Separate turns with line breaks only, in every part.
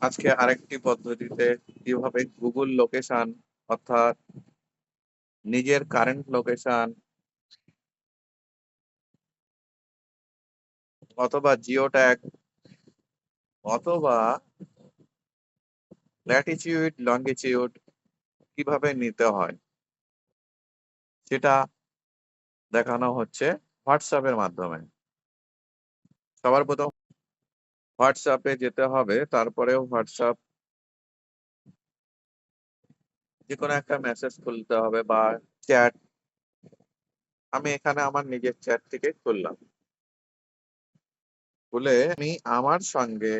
আজকে আরেকটি পদ্ধতিতে কিভাবে গুগল লোকেশন অর্থাৎ নিজের কারেন্ট লোকেশন অথবা জিও ট্যাগ অথবা ল্যাটিটিউড লঙ্গিটিউড কিভাবে নিতে হয় সেটা দেখানো হচ্ছে হোয়াটসঅ্যাপের মাধ্যমে। সবার প্রথম হোয়াটসঅ্যাপে যেতে হবে, তারপরে হোয়াটসঅ্যাপ যে কোনো একটা মেসেজ খুলতে হবে বা চ্যাট। আমি এখানে আমার নিজের চ্যাট থেকে খুললাম, খুলে আমি আমার সঙ্গে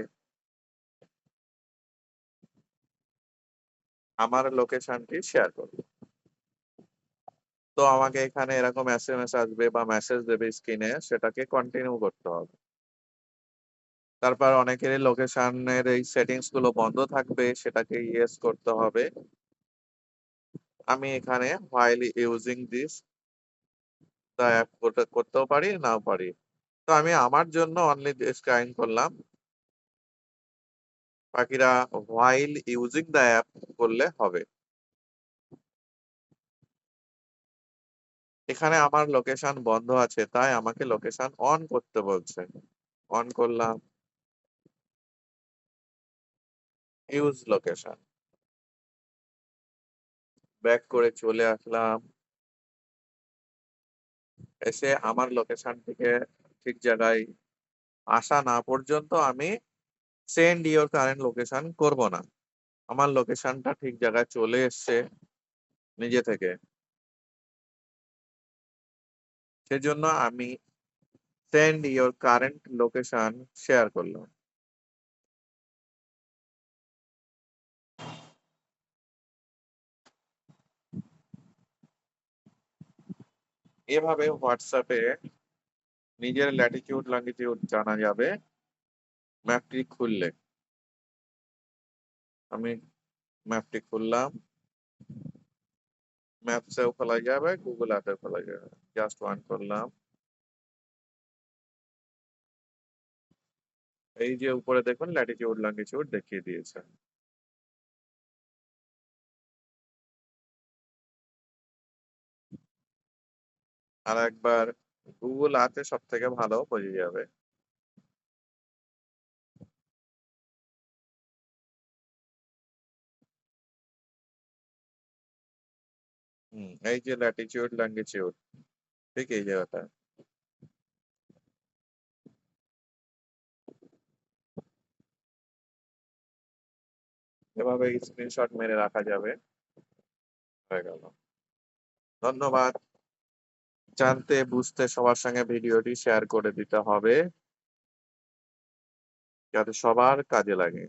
আমার লোকেশনটি শেয়ার করব। তো আমাকে এখানে এরকম এসএমএস আসবে বা মেসেজ দেবে স্ক্রিনে, সেটাকে কন্টিনিউ করতে হবে। তারপর অনেকেরই লোকেশনের এই সেটিংস গুলো বন্ধ থাকবে, সেটাকে ইয়েস করতে হবে। আমি এখানে while using this the app করতেও পারি নাও পারি। তো আমি আমার জন্য অনলি দিস কাইন্ড করলাম, বাকিরা while using the app করলে হবে। এখানে আমার লোকেশন বন্ধ আছে, তাই আমাকে লোকেশন অন করতে বলছে। অন করলাম, ইউজ লোকেশন, ব্যাক করে চলে আসলাম। এসে আমার লোকেশন থেকে ঠিক জায়গায় আসা না পর্যন্ত আমি সেন্ড ইওর কারেন্ট লোকেশন করব না। আমার লোকেশনটা ঠিক জায়গায় চলে এসছে নিজে থেকে, সেজন্য আমি send your current location share করলাম। এভাবে হোয়াটসঅ্যাপে নিজের ল্যাটিটিউড লঙ্গিটিউড জানা যাবে ম্যাপটি খুললে। আমি ম্যাপটি খুললাম, ম্যাপসেও খোলা যাবে, গুগল অ্যাপে খোলা যাবে। জাস্ট অন করলাম, এই যে উপরে দেখুন ল্যাটিটিউড লঙ্গিটিউড দেখিয়ে দিয়েছে। আর একবার গুগল অ্যাপে সব থেকে ভালো বোঝা যাবে। এই যে ল্যাটিটিউড লঙ্গিটিউড, ঠিক এই জায়গাটা। এভাবে স্ক্রিনশট মেরে রাখা যাবে। হয়ে গেল। ধন্যবাদ। জানতে বুঝতে সবার সঙ্গে ভিডিওটি শেয়ার করে দিতে হবে, যাতে সবার কাজে লাগে।